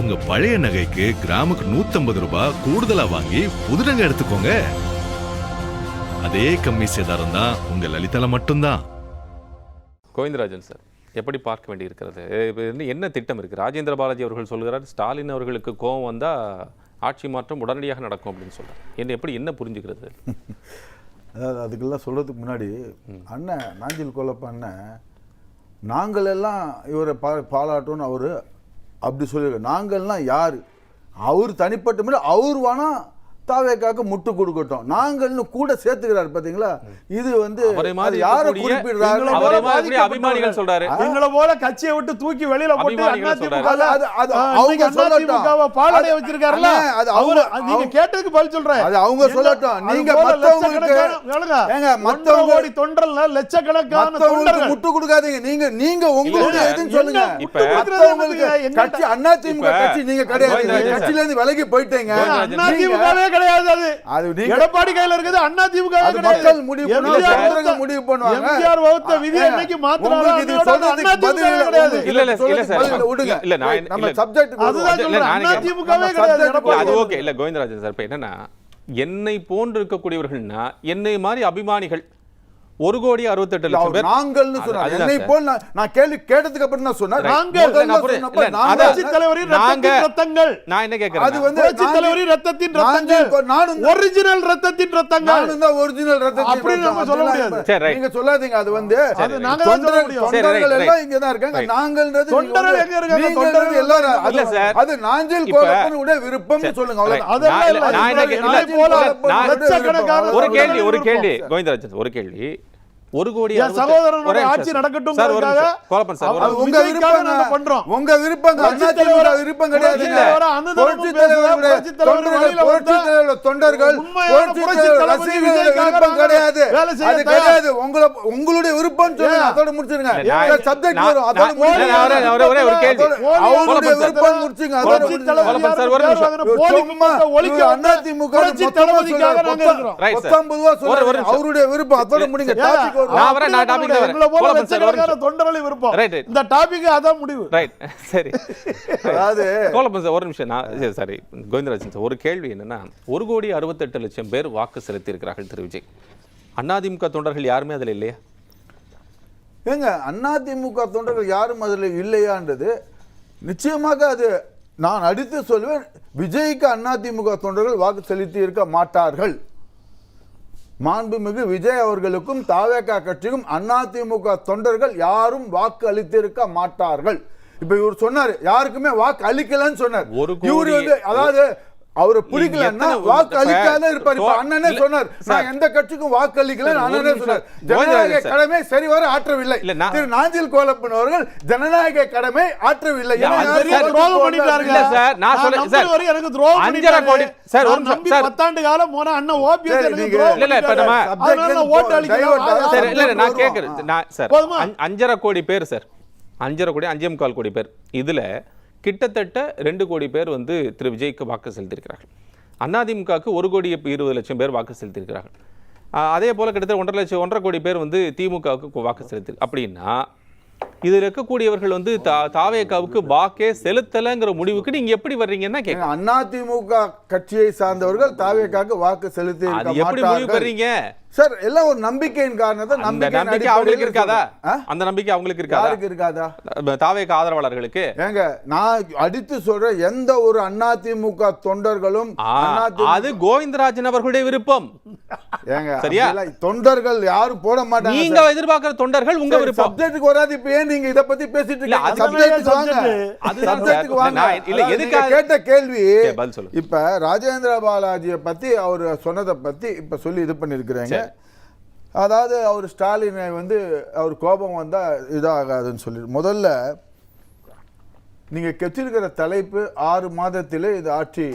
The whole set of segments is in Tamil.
உங்க பழைய நகைக்கு கிராமுக்கு 150 ரூபாய் கூடுதலா வாங்கி புது நகை எடுத்துக்கோங்க. அதே கம்மி சேதாரம் தான் உங்க லலிதால மட்டும்தான். கோவிந்தராஜன் சார், எப்படி பார்க்க வேண்டி இருக்கிறது? என்ன திட்டம் இருக்கு? ராஜேந்திர பாலாஜி அவர்கள் சொல்கிறார், ஸ்டாலின் அவர்களுக்கு கோபம் வந்தா ஆட்சி மாற்றம் உடனடியாக நடக்கும் அப்படின்னு சொல்றாரு. என்ன புரிஞ்சுக்கிறது? அதாவது அதுக்கெல்லாம் சொல்றதுக்கு முன்னாடி அண்ணன் நாஞ்சில் கோலப்ப அண்ணன் நாங்கள் எல்லாம் இவரை பாராட்டோன்னு அவரு அப்படி சொல்லியிருக்க. நாங்கள்லாம் யாரு? அவர் தனிப்பட்ட முறை அவர் வேணா தாவேக்காக முட்டு கொடுக்கட்டும், நாங்கள்னு கூட சேர்த்துக்கிறாரு. பாத்தீங்களா, இது வந்து யாரை குறிப்பிடுறாரு? அபிமானிகள் சொல்றாரு. எங்களை போல கட்சியை விட்டு தூக்கி வெளியில போட்டு பாலாடைய வச்சிருக்காருல்ல, நீங்க கேட்டதுக்கு பதில் சொல்றேன். அது அவங்க சொல்லட்டும். நீங்க மத்தவங்க தொண்டர்ல லட்சக்கணக்கான தொண்டர்கள் முட்டு கொடுக்காதீங்க. நீங்க உங்களுடைய எதுன்னு சொல்லுங்க. கட்சி அதிமுக கட்சி நீங்க கிடையாது, கட்சியில இருந்து விலகி போயிட்டீங்க. கிடையாது, அது எடப்பாடி கையில இருக்குது. அண்ணா திமுக மக்கள் முடிவு பண்ணுவாங்க. எம்ஜிஆர் வகுத்த விதி என்னைக்கு மாத்துறாங்க? அண்ணா திமுக கிடையாது. இல்ல நம்ம சப்ஜெக்ட் அதுதான் சொல்றேன். அண்ணா திமுகவே கிடையாது. அது ஓகே. இல்ல கோவிந்தராஜன் சார், இப்ப என்னன்னா, என்னை போன்று இருக்கக்கூடியவர்கள்னா என்னை மாதிரி அபிமானிகள் 1,68,00,000 பேர். நாங்கள்னு சொன்னார். என்னை போல் நான் கேள்வி கேட்டதுக்கு அப்புறம் நான் சொன்னேன். நாங்கள் தலைவரின் ரத்தங்கள். நான் என்ன கேக்குறேன், அது வந்து தலைவரின் ரத்தத்தின் ரத்தங்கள், நானும் ஒரிஜினல் ரத்தத்தின் ரத்தங்கள். நானும் தான் ஒரிஜினல் ரத்தத்தின். அப்படி நம்ம சொல்ல முடியாது. நீங்க சொல்லாதீங்க. அது வந்து அது நாங்க தான் சொல்ல முடியும். தொண்டர்கள் எல்லாம் இங்க தான் இருக்காங்க. நாங்கள்ன்றது தொண்டர்கள் எங்க இருக்காங்க? தொண்டர்கள் எல்லாரும் இல்ல சார். அது நாஞ்சில் கோலப்பனுடைய விருப்பம்னு சொல்லுங்க. அவ்வளவுதான். அதெல்லாம் நான் என்ன கேக்குறேன், ஒரு கேள்வி கோவிந்தராஜன், ஒரு கேள்வி. 1 கோடி சகோதரனோட ஆட்சி நடக்கட்டும். உங்க விருப்பம் விருப்பம் கிடையாது. தொண்டர்கள் விருப்பம் கிடையாது. அது கிடையாது. உங்களுடைய விருப்பம் சொல்லுங்க. அதோட முடிச்சிருங்க. சப்ஜெக்ட் வரும். அதோட அவங்களுடைய விருப்பம் முடிச்சுங்க. அவருடைய விருப்பம் அதோட முடிங்க. ஒரு கேள்வி என்னன்னா, 1,68,00,000 பேர் வாக்கு செலுத்தி இருக்கிறார்கள் திரு விஜய். அதிமுக தொண்டர்கள் யாருமே அதுல இல்லையா? ஏங்க, அதிமுக தொண்டர்கள் யாரும் அதுல இல்லையான்றது நிச்சயமாக அது நான் அடித்து சொல்வேன். விஜய்க்கு அதிமுக தொண்டர்கள் வாக்கு செலுத்தி இருக்க மாட்டார்கள். மாண்புமிகு விஜய் அவர்களுக்கும் தாவேகா கட்சிக்கும் அதிமுக தொண்டர்கள் யாரும் வாக்கு அளித்திருக்க மாட்டார்கள். இப்ப இவர் சொன்னாரு, யாருக்குமே வாக்கு அளிக்கலன்னு சொன்னார். இவரு வந்து அதாவது அவரு பிடிக்கலன்னா வாக்கு அளிக்காத இருப்பார். இப்ப அண்ணனே சொன்னார், நான் எந்த கட்சிக்கும் வாக்கு அளிக்கல. அண்ணனே சொன்னார், ஜனநாயக கடமை சரிவர ஆற்றவில்லை. திரு நாஞ்சில் கோலப்பன் அவர்கள் ஜனநாயக கடமை ஆற்றவில்லை. பத்தாண்டு காலம் போன அண்ணன் ஓபிஎஸ் 5.5 கோடி பேர் சார், 5.25 கோடி பேர். இதுல கிட்டத்தட்ட 2 கோடி பேர் வந்து திரு விஜய்க்கு வாக்கு செலுத்தியிருக்கிறார்கள். அதிமுகவுக்கு 1,20,00,000 பேர் வாக்கு செலுத்தியிருக்கிறார்கள். அதே போல கிட்டத்தட்ட 1.5 கோடி பேர் வந்து திமுகவுக்கு வாக்கு செலுத்தி. அப்படின்னா இதுல இருக்கக்கூடியவர்கள் வந்து தாவேகாவுக்கு வாக்கே செலுத்தலங்கிற முடிவுக்கு நீங்க எப்படி வர்றீங்கன்னா கேட்க. அதிமுக கட்சியை சார்ந்தவர்கள் தாவேகாவுக்கு வாக்கு செலுத்தி எப்படி முடிவு பெறீங்க சார்? எல்லாம் ஒரு நம்பிக்கையின் காரணத்தை. நம்பிக்கை அவங்களுக்கு இருக்காதா? அந்த நம்பிக்கை அவங்களுக்கு இருக்காதா? தாவேகா ஆதரவாளர்களுக்கு. ஏங்க, நான் அடித்து சொல்ற எந்த ஒரு அதிமுக தொண்டர்களும் அது கோவிந்தராஜன் அவர்களுடைய விருப்பம். ஏங்க, சரியா? தொண்டர்கள் யாரும் போட மாட்டாங்க. நீங்க எதிர்பார்க்கிற தொண்டர்கள் உங்க விருப்பம். சப்ஜெக்ட்டுக்கு வராது. இப்ப ஏன் நீங்க இத பத்தி பேசிட்டு இருக்கீங்க? சப்ஜெக்ட்டுக்கு வாங்க. சப்ஜெக்ட்டுக்கு வாங்க. இல்ல, எதுக்கு கேட்ட கேள்வி இப்ப ராஜேந்திர பாலாஜியை பத்தி அவர் சொன்னதை பத்தி இப்ப சொல்லி இது பண்ணிருக்கிறீங்க. அதாவது அவர் ஸ்டாலினை வந்து அவர் கோபம் வந்தா இதாகாதுன்னு சொல்லி முதல்ல நீங்க கெச்சிருக்கிற தலைப்பு 6 மாதத்திலே இது ஆட்சி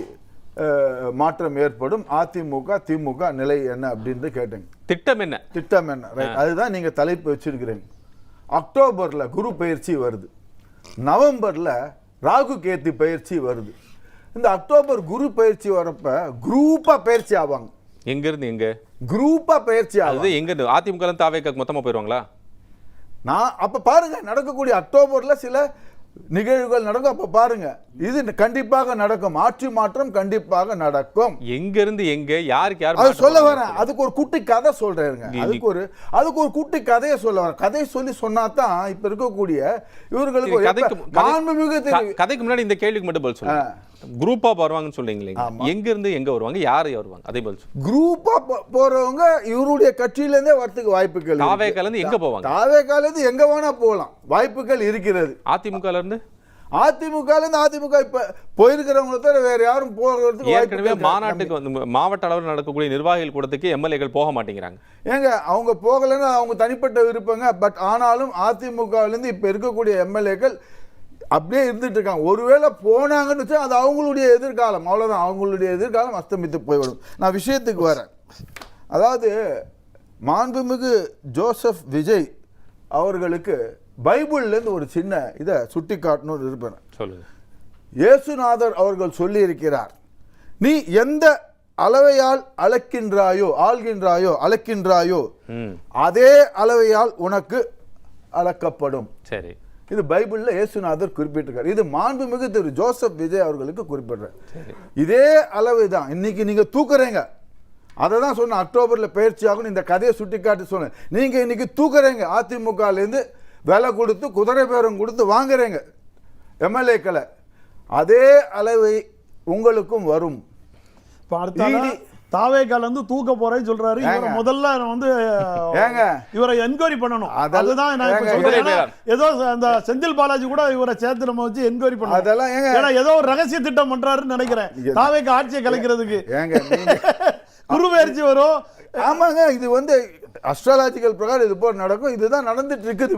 மாற்றம் ஏற்படும், அதிமுக திமுக நிலை என்ன அப்படின்னு கேட்டேங்க. திட்டம் என்ன? ரைட், அதுதான் நீங்க தலைப்பு வச்சிருக்கிறீங்க. அக்டோபர்ல குரு பயிற்சி வருது, நவம்பர்ல ராகு கேத்து பயிற்சி வருது. இந்த அக்டோபர் குரு பயிற்சி வரப்ப குரூப்பா பயிற்சி ஆவாங்க. எங்க இருந்து எங்க குரூப்பா பயிற்சி ஆகுது? எங்க இருந்து? அதிமுக தாவேகா மொத்தமா போயிருவாங்களா? நான் அப்ப பாருங்க, நடக்கக்கூடிய அக்டோபர்ல சில நிகழ்வுகள் நடக்கும். அப்ப பாருங்க, இது கண்டிப்பாக நடக்கும். ஆட்சி மாற்றம் கண்டிப்பாக நடக்கும். எங்க இருந்து எங்க யாருக்கு யார் அது சொல்ல வரேன். அதுக்கு ஒரு குட்டி கதை சொல்றேங்க. அதுக்கு ஒரு குட்டி கதையை சொல்ல வரேன். கதை சொன்னாதான் இப்ப இருக்கக்கூடிய இவர்களுக்கு கதைக்கு முன்னாடி இந்த கேள்விக்கு மட்டும் பதில் சொல்லுங்க. குரூப்பா வருவாங்கன்னு சொல்றீங்களே, எங்க இருந்து எங்க வருவாங்க, யாரு வருவாங்க, அதே பதில் சொல்லுங்க. குரூப்பா போறவங்க இவருடைய கட்சியில இருந்தே வரதுக்கு வாய்ப்புகள். தாவேகால இருந்து எங்க போவாங்க? தாவேகால இருந்து எங்க வேணா போகலாம், வாய்ப்புகள் இருக்கிறது. அதிமுக இருந்து அதிமுக இப்ப போயிருக்கிறவங்க தவிர வேற யாரும் போகிறதுக்கு ஏற்கனவே மாநாட்டுக்கு வந்து மாவட்ட அளவில் நடக்கக்கூடிய நிர்வாகிகள் கூடத்துக்கு எம்எல்ஏக்கள் போக மாட்டேங்கிறாங்க. ஏங்க அவங்க போகலன்னு அவங்க தனிப்பட்ட விருப்பங்க. பட் ஆனாலும் அதிமுகவிலிருந்து இப்ப இருக்கக்கூடிய எம்எல்ஏக்கள் அப்படியே இருந்துட்டு இருக்காங்க. ஒருவேளை போனாங்கன்னு வச்சா அது அவங்களுடைய எதிர்காலம், அவ்வளவுதான். அவங்களுடைய எதிர்காலம் அஸ்தமித்து போய்விடும். நான் விஷயத்துக்கு வரேன். அதாவது மாண்புமிகு ஜோசப் விஜய் அவர்களுக்கு பைபிள்ல இருந்து ஒரு சின்ன இதை சுட்டி காட்டணும்னு இருப்பேன். சொல்லுங்க. இயேசுநாதர் அவர்கள் சொல்லி இருக்கிறார், நீ எந்த அளவையால் அளக்கின்றாயோ அதே அளவையால் உனக்கு அளக்கப்படும். சரி, இது பைபிள்ல இயேசுநாதர் குறிப்பிட்டிருக்கார். இது மாண்புமிகு திரு ஜோசப் விஜய் அவர்களுக்கு குறிப்பிடுறார். இதே அளவு தான் இன்னைக்கு நீங்க தூக்குறீங்க. அதை தான் சொன்ன அக்டோபர்ல பயிற்சி ஆகும். இந்த கதையை சுட்டி காட்டி சொன்னேன். நீங்க இன்னைக்கு தூக்குறீங்க, அதிமுகல இருந்து விலை கொடுத்து குதிரை பேரம் கொடுத்து வாங்குறீங்க எம்எல்ஏக்களை. அதே அளவை உங்களுக்கும் வரும். தாவேகால இருந்து தூக்க போறேன்னு சொல்றாரு. இவரை முதல்ல வந்து இவரை என்கொயரி பண்ணணும். அதுதான் ஏதோ அந்த செந்தில் பாலாஜி கூட இவரை சேர்த்து நம்ம வச்சு என்கொயரி பண்ணணும். ஏதோ ஒரு ரகசிய திட்டம் பண்றாருன்னு நினைக்கிறேன். தாவேகா ஆட்சியை கலைக்கிறதுக்கு குருபெயர்ச்சி வரும். ஆமாங்க, இது வந்து அஸ்ட்ராலஜிக்கல் பிரகாரம் இது போல நடக்கும். இதுதான் நடந்துட்டு இருக்குது.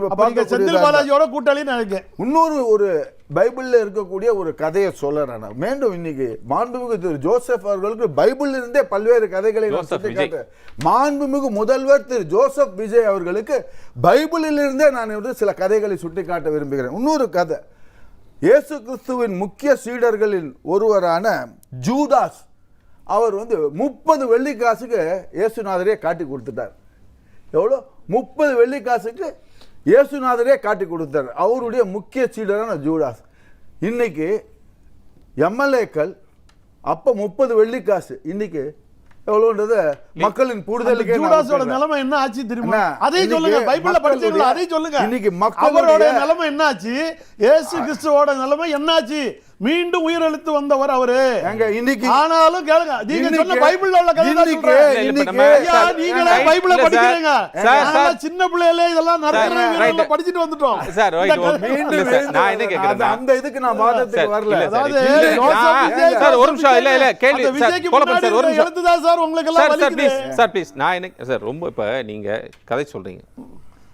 செந்தில் பாலாஜியோட கூட்டாளி நினைக்கிறேன். இன்னொரு ஒரு பைபிள்ல இருக்கக்கூடிய ஒரு கதையை சொல்றேன். மீண்டும் இன்னைக்கு மாண்புமிகு திரு ஜோசப் அவர்களுக்கு பைபிள்ல இருந்தே பல்வேறு கதைகளை மாண்புமிகு முதல்வர் திரு ஜோசப் விஜய் அவர்களுக்கு பைபிளில் இருந்தே நான் வந்து சில கதைகளை சுட்டிக்காட்ட விரும்புகிறேன். இன்னொரு கதை, இயேசு கிறிஸ்துவின் முக்கிய சீடர்களின் ஒருவரான ஜூதாஸ் அவர் வந்து 30 வெள்ளிக்காசுக்கு இயேசுநாதரே காட்டி கொடுத்துட்டார். எவ்வளோ? 30 வெள்ளிக்காசுக்கு இயேசுநாதரே காட்டி கொடுத்தார். அவருடைய முக்கிய சீடரான ஜூடாஸ். இன்னைக்கு எம்எல்ஏக்கள் அப்ப 30 வெள்ளிக்காசு, இன்னைக்கு எவ்வளவுன்றது மக்களின் புரிதலுக்கு. ஜூடாஸோட நிலைமை என்ன ஆச்சு தெரியுமா? அதையும் சொல்லுங்க. பைபிள்ல படிச்சீங்களா? அதையும் சொல்லுங்க. இன்னைக்கு மக்களோட நிலைமை என்ன ஆச்சு? இயேசு கிறிஸ்துவோட நிலைமை என்னாச்சு? மீண்டும் உயிரெழுத்து வந்தவர் அவரு. இன்னைக்கு ஆனாலும் கேளுங்க, நீங்க சொன்ன பைபிள்ல உள்ள கதை தான் சொல்றேன். நீங்களே பைபிளை படிக்கிறீங்க. சின்ன பிள்ளையில இதெல்லாம் நிறைய படிச்சிட்டு வந்துட்டோம் சார். நான் என்ன கேக்குறேன், அந்த இதுக்கு நான் வாதத்துக்கு வரல. அதாவது சார் ஒரு நிமிஷம், இல்ல கேள்வி விஜய்க்கு முன்னாடி ஒரு எழுத்துதா சார் உங்களுக்கு எல்லாம் வலிக்குது சார். ப்ளீஸ், நான் என்ன சார், ரொம்ப இப்ப நீங்க கதை சொல்றீங்க,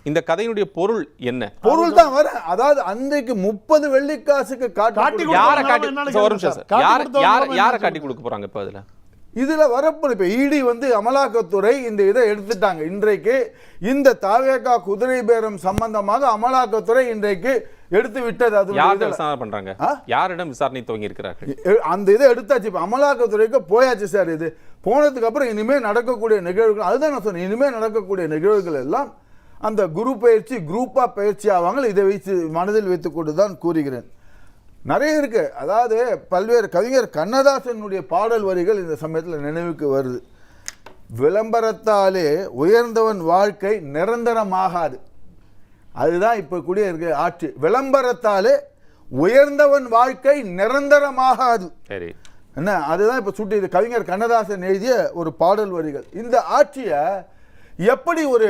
இந்த கதையினுடைய பொருள் என்ன? பொருள் தான் வர, அதாவது அன்றைக்கு 30 வெள்ளிக்காசுக்கு காட்டி யாரை காட்டி, ஒரு நிமிஷம் சார், யாரை காட்டி கொடுக்க போறாங்க இப்ப இதுல வரப்போது? இப்ப இடி வந்து அமலாக்கத்துறை இந்த இதை எடுத்துட்டாங்க. இன்றைக்கு இந்த தாவேகா குதிரை பேரம் சம்பந்தமாக அமலாக்கத்துறை இன்றைக்கு எடுத்து விட்டது. அது விசாரணை பண்றாங்க. யாரிடம் விசாரணை துவங்கி இருக்கிறார்கள்? அந்த இதை எடுத்தாச்சு. இப்ப அமலாக்கத்துறைக்கு போயாச்சு சார். இது போனதுக்கு அப்புறம் இனிமே நடக்கக்கூடிய நிகழ்வுகள், அதுதான் நான் சொன்னேன், இனிமே நடக்கக்கூடிய நிகழ்வுகள் எல்லாம் அந்த குரு பயிற்சி, குரூப்பா பயிற்சி ஆவாங்க. இதை வைத்து மனதில் வைத்துக் கொண்டு தான் கூறுகிறேன். நிறைய இருக்கு. அதாவது பல்வேறு கவிஞர் கண்ணதாசனுடைய பாடல் வரிகள் இந்த சமயத்தில் நினைவுக்கு வருது. விளம்பரத்தாலே உயர்ந்தவன் வாழ்க்கை நிரந்தரமாகாது. அதுதான் இப்ப கூடிய இருக்க ஆட்சி. விளம்பரத்தாலே உயர்ந்தவன் வாழ்க்கை நிரந்தரமாகாது. சரி, என்ன, அதுதான் இப்ப சுட்டி கவிஞர் கண்ணதாசன் எழுதிய ஒரு பாடல் வரிகள். இந்த ஆட்சியை எப்படி ஒரு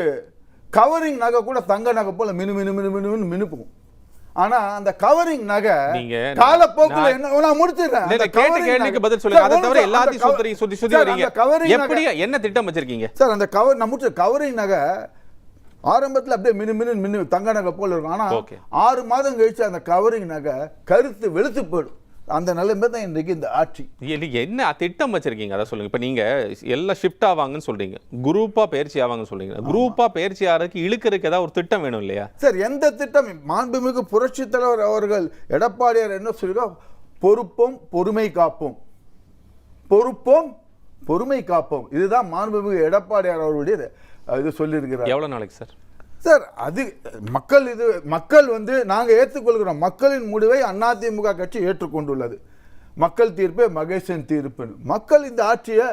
கவரிங் நகை கூட தங்க நகை போல மினு மினு மினு மினு மினுப்பும். ஆனா அந்த கவரிங் நகை காலப்போக்குல என்ன முடிச்சிடுறேன். பதில் சொல்லுங்க. அதை தவிர எல்லாத்தையும் சுத்தி வரீங்க. எப்படி என்ன திட்டம் வச்சிருக்கீங்க சார்? அந்த கவர் நான் முடிச்ச கவரிங் நகை ஆரம்பத்தில் அப்படியே மினு மினு மினு தங்க நகை போல இருக்கும். ஆனா 6 மாதம் கழிச்சு அந்த கவரிங் நகை கருத்து வெளுத்து போயிடும். அந்த நிலைமை தான் இன்றைக்கு இந்த ஆட்சி. என்ன திட்டம் வச்சிருக்கீங்க அதை சொல்லுங்க. இப்ப நீங்க எல்லாம் ஷிஃப்ட் ஆவாங்கன்னு சொல்றீங்க, குரூப்பா பயிற்சி ஆவாங்கன்னு சொல்றீங்க. குரூப்பா பயிற்சி ஆறதுக்கு இழுக்கிறதுக்கு ஏதாவது ஒரு திட்டம் வேணும் இல்லையா சார்? எந்த திட்டம்? மாண்புமிகு புரட்சி தலைவர் அவர்கள் எடப்பாடியார் என்ன சொல்லிருக்கோம்? பொறுப்போம் பொறுமை காப்போம், பொறுப்போம் பொறுமை காப்போம். இதுதான் மாண்புமிகு எடப்பாடியார் அவருடைய இது சொல்லியிருக்கிறார். எவ்வளவு நாளைக்கு சார்? சார் அது மக்கள் வந்து நாங்கள் ஏற்றுக்கொள்கிறோம். மக்களின் முடிவை அதிமுக கட்சி ஏற்றுக்கொண்டுள்ளது. மக்கள் தீர்ப்பே மகேசன் தீர்ப்பு. மக்கள் இந்த ஆட்சியை,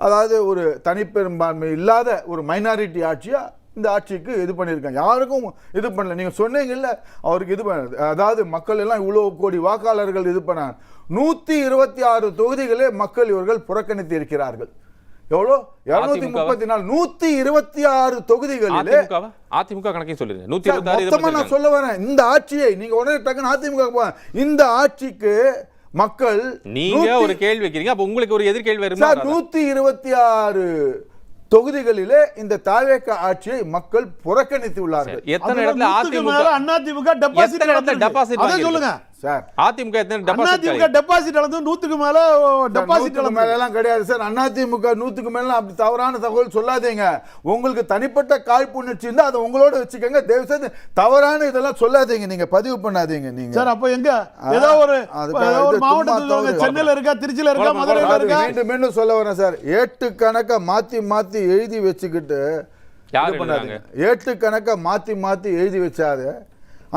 அதாவது ஒரு தனிப்பெரும்பான்மை இல்லாத ஒரு மைனாரிட்டி ஆட்சியா இந்த ஆட்சிக்கு இது பண்ணியிருக்காங்க. யாருக்கும் இது பண்ணல. நீங்க சொன்னீங்கல்ல அவருக்கு இது பண்ண, அதாவது மக்கள் எல்லாம் இவ்வளவு கோடி வாக்காளர்கள் இது பண்ணாங்க. 126 தொகுதிகளே மக்கள் இவர்கள் புறக்கணித்து இருக்கிறார்கள். எவ்வளோ 234 126 தொகுதிகளிலே அதிமுக கணக்கையும் சொல்லுங்க. 126 மொத்தமா நான் சொல்ல வரேன். இந்த ஆட்சியை நீங்க உடனே டக்குன்னு அதிமுக இந்த ஆட்சிக்கு மக்கள் நீங்க ஒரு கேள்வி வைக்கிறீங்க, அப்ப உங்களுக்கு ஒரு எதிர்கேள்வி வருமா? 126 தொகுதிகளிலே இந்த தாவேக ஆட்சியை மக்கள் புறக்கணித்து உள்ளார்கள். எத்தனை இடத்துல அதிமுக டெபாசிட் சொல்லுங்க சார். அதிமுக எத்தனை டெபாசிட் அளந்து 100க்கு மேல டெபாசிட் மேல எல்லாம் கிடையாது சார். அதிமுக 100க்கு மேல அப்படி தவறான தகவல் சொல்லாதீங்க. உங்களுக்கு தனிப்பட்ட காழ்ப்புணர்ச்சி இருந்தா அதை உங்களோட வச்சுக்கோங்க. தயவு செய்து தவறான இதெல்லாம் சொல்லாதீங்க, நீங்க பதிவு பண்ணாதீங்க. நீங்க சார் அப்ப எங்க ஏதோ ஒரு மாவட்டத்துல சென்னையில இருக்கா, திருச்சியில இருக்கா, மதுரையில இருக்கா, மீண்டும் சொல்ல வரேன் சார். ஏட்டு கணக்க மாத்தி எழுதி வச்சுக்கிட்டு ஏட்டு கணக்க மாத்தி எழுதி வச்சாது.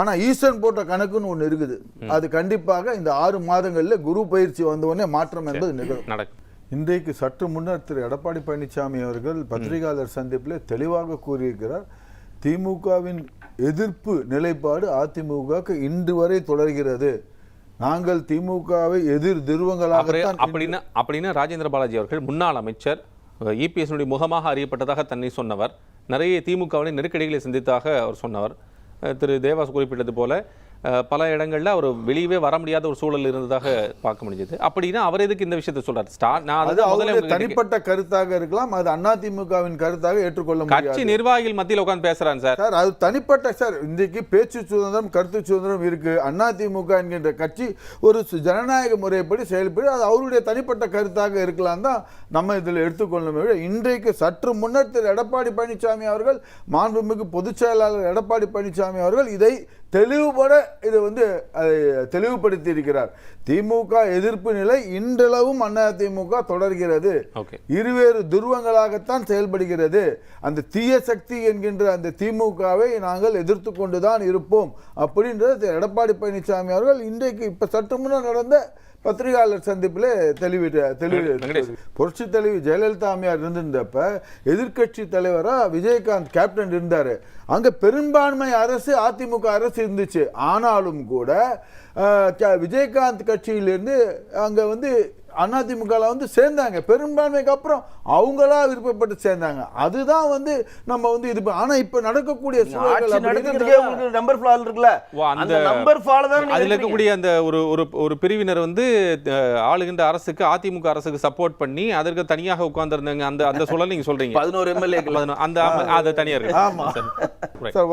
ஆனா ஈசன் போட்ட கணக்குன்னு ஒண்ணு இருக்குது. அது கண்டிப்பாக இந்த 6 மாதங்கள்ல குரு பயிற்சி வந்த உடனே மாற்றம் என்பது நடக்கும். இன்றைக்கு சற்று முன்னர் திரு எடப்பாடி பழனிசாமி அவர்கள் பத்திரிகையாளர் சந்திப்பில் தெளிவாக கூறியிருக்கிறார். திமுகவின் எதிர்ப்பு நிலைப்பாடு அதிமுக இன்று வரை தொடர்கிறது. நாங்கள் திமுகவை எதிர் துருவங்களாக அப்படின்னா ராஜேந்திர பாலாஜி அவர்கள் முன்னாள் அமைச்சர், இபிஎஸ் முகமாக அறியப்பட்டதாக தன்னை சொன்னவர், நிறைய திமுகவின் நெருக்கடிகளை சந்தித்தாக அவர் சொன்னவர். திரு தேவாஸ் குறிப்பிட்டது போல பல இடங்கள்ல அவர் வெளியவே வர முடியாத ஒரு சூழல் இருந்ததாக பார்க்க முடிஞ்சது. அப்படின்னா அவர் எதுக்கு இந்த விஷயத்தை சொல்றாரு? தனிப்பட்ட கருத்தாக இருக்கலாம், அது அதிமுகவின் கருத்தாக ஏற்றுக்கொள்ள முடியாது. கட்சி நிர்வாகிகள் மத்தியில் உட்கார்ந்து பேசுறாங்க சார். அது தனிப்பட்ட சார். இன்றைக்கு பேச்சு சுதந்திரம், கருத்து சுதந்திரம் இருக்கு. அதிமுக என்கின்ற கட்சி ஒரு ஜனநாயக முறைப்படி செயல்படு, அது அவருடைய தனிப்பட்ட கருத்தாக இருக்கலாம் தான் நம்ம இதில் எடுத்துக்கொள்ள. இன்றைக்கு சற்று முன்னர் திரு எடப்பாடி பழனிசாமி அவர்கள், மாண்புமிகு பொதுச் செயலாளர் எடப்பாடி பழனிசாமி அவர்கள் இதை தெளிவுபட இது வந்து தெளிவுபடுத்தி இருக்கிறார். திமுக எதிர்ப்பு நிலை இன்றளவும் அதிமுக தொடர்கிறது. இருவேறு துருவங்களாகத்தான் செயல்படுகிறது. அந்த தீய சக்தி என்கின்ற அந்த திமுகவை நாங்கள் எதிர்த்து கொண்டுதான் இருப்போம் அப்படின்றது எடப்பாடி பழனிசாமி அவர்கள் இன்றைக்கு இப்ப சற்று முன்னர் நடந்த பத்திரிகையாளர் சந்திப்பில் புரட்சி தலைவி ஜெயலலிதா அம்மையார் இருந்திருந்தப்ப எதிர்கட்சி தலைவரா விஜயகாந்த் கேப்டன் இருந்தாரு. அங்க பெரும்பான்மை அரசு அதிமுக அரசு இருந்துச்சு. ஆனாலும் கூட விஜயகாந்த் கட்சியிலிருந்து அங்க வந்து அதிமுக வந்து சேர்ந்தாங்க. பெரும்பான்மைக்கு அப்புறம் அவங்களா விருப்பப்பட்டு சேர்ந்தாங்க. அதுதான் வந்து நம்ம வந்து இது. ஆனா இப்ப நடக்கக்கூடிய அதுல இருக்கக்கூடிய அந்த ஒரு பிரிவினர் வந்து ஆளுகின்ற அரசுக்கு, அதிமுக அரசுக்கு சப்போர்ட் பண்ணி அதற்கு தனியாக உட்கார்ந்து இருந்தாங்க. அந்த சூழல் நீங்க சொல்றீங்க. 11 எம்எல்ஏ அந்த தனியார்.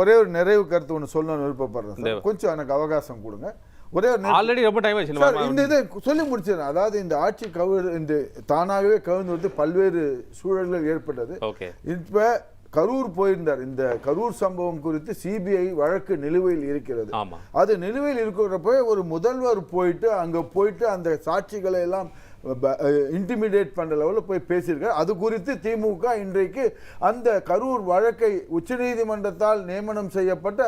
ஒரே ஒரு நிறைவு கருத்து ஒன்று சொல்லணும்னு விருப்பப்படுறேன். கொஞ்சம் எனக்கு அவகாசம் கொடுங்க. ஒரே ஆல்ரெடி ரொம்ப டைம் ஆச்சு. இந்த இதை சொல்லி முடிச்சிடறேன். அதாவது இந்த ஆட்சி இந்த தானாகவே கவிழ்ந்து பல்வேறு சூழல்கள் ஏற்பட்டது. இப்ப கரூர் போயிருந்தார். இந்த கரூர் சம்பவம் குறித்து சிபிஐ வழக்கு நிலுவையில் இருக்கிறது. அது நிலுவையில் இருக்கிறப்ப ஒரு முதல்வர் போயிட்டு அங்க போயிட்டு அந்த சாட்சிகளை எல்லாம் இன்டிமிடேட் பண்ற லெவலில் போய் பேசியிருக்கார். அது குறித்து திமுக இன்றைக்கு அந்த கரூர் வழக்கை உச்சநீதிமன்றத்தால் நியமனம் செய்யப்பட்ட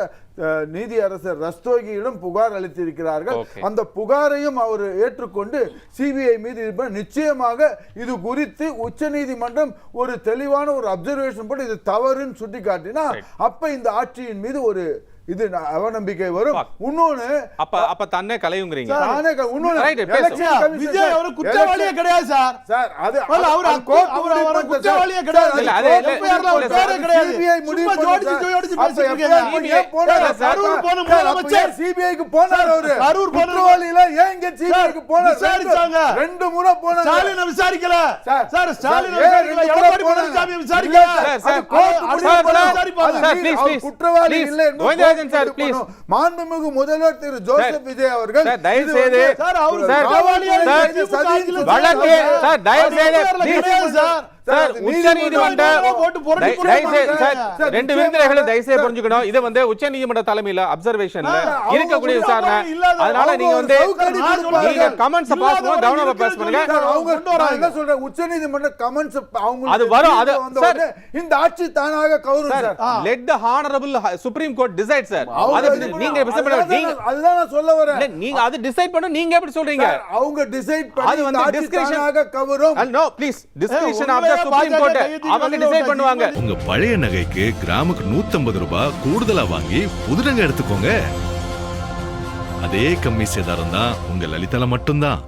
நீதியரசர் ரஸ்தோகியிடம் புகார் அளித்திருக்கிறார்கள். அந்த புகாரையும் அவர் ஏற்றுக்கொண்டு சிபிஐ மீது நிச்சயமாக இது குறித்து உச்சநீதிமன்றம் ஒரு தெளிவான ஒரு அப்சர்வேஷன் போட்டு இது தவறுன்னு சுட்டி காட்டினா அப்ப இந்த ஆட்சியின் மீது ஒரு இது அவநம்பிக்கை வரும். இன்னொன்னு அப்ப தன்னை கலையுங்கிறீங்க. விஜய் அவரு குற்றவாளியே கிடையாது சார். சார் அது அவர் குற்றவாளியே கிடையாது. சிபிஐ முடிவு ஜோடிச்சு கரூர் போன முதலமைச்சர் சிபிஐக்கு போனார். அவரு கரூர் குற்றவாளியில ஏன் இங்க சிபிஐக்கு போனார்? விசாரிச்சாங்க. 2 முறை போனார். ஸ்டாலின் விசாரிக்கல சார். ஸ்டாலின் விசாரிக்கல. எடப்பாடி பழனிசாமி விசாரிக்கல. குற்றவாளி இல்லை என்று மாண்புமிகு முதல்வர் திரு ஜோசப் விஜய் அவர்கள் தயவு செய்து சார் அவர் சார் ரெண்டு விருந்தினர்களும் தயவுசெய்து புரிஞ்சுக்கணும். இது வந்து உச்சநீதிமன்ற தலைமையில அப்சர்வேஷன்ல இருக்கக்கூடிய விசாரணை. அதனால நீங்க வந்து நீங்க கமெண்ட்ஸ் பாஸ் பண்ணுங்க, கவனமா பாஸ் பண்ணுங்க. நான் என்ன சொல்றேன், உச்சநீதிமன்ற கமெண்ட்ஸ் அவங்க அது வரும். அது சார் இந்த ஆட்சி தானாக கவரும் sir. Let the honourable supreme court decide sir. நீங்க அதுதான் நான் சொல்ல வரேன். நீங்க அது டிசைட் பண்ண நீங்க எப்படி சொல்றீங்க? அவங்க டிசைட் பண்ணி அது வந்து டிஸ்கிரிஷனாக கவரும். No please discretion of the supreme court அவங்க டிசைட் பண்ணுவாங்க. உங்க பழைய நகைக்கு கிராமுக்கு 150 ரூபாய் கூடுதலா வாங்கி புது நகை எடுத்துக்கோங்க. அதே கம்மி சேதாரம் தான் உங்க லலிதால மட்டும்தான்.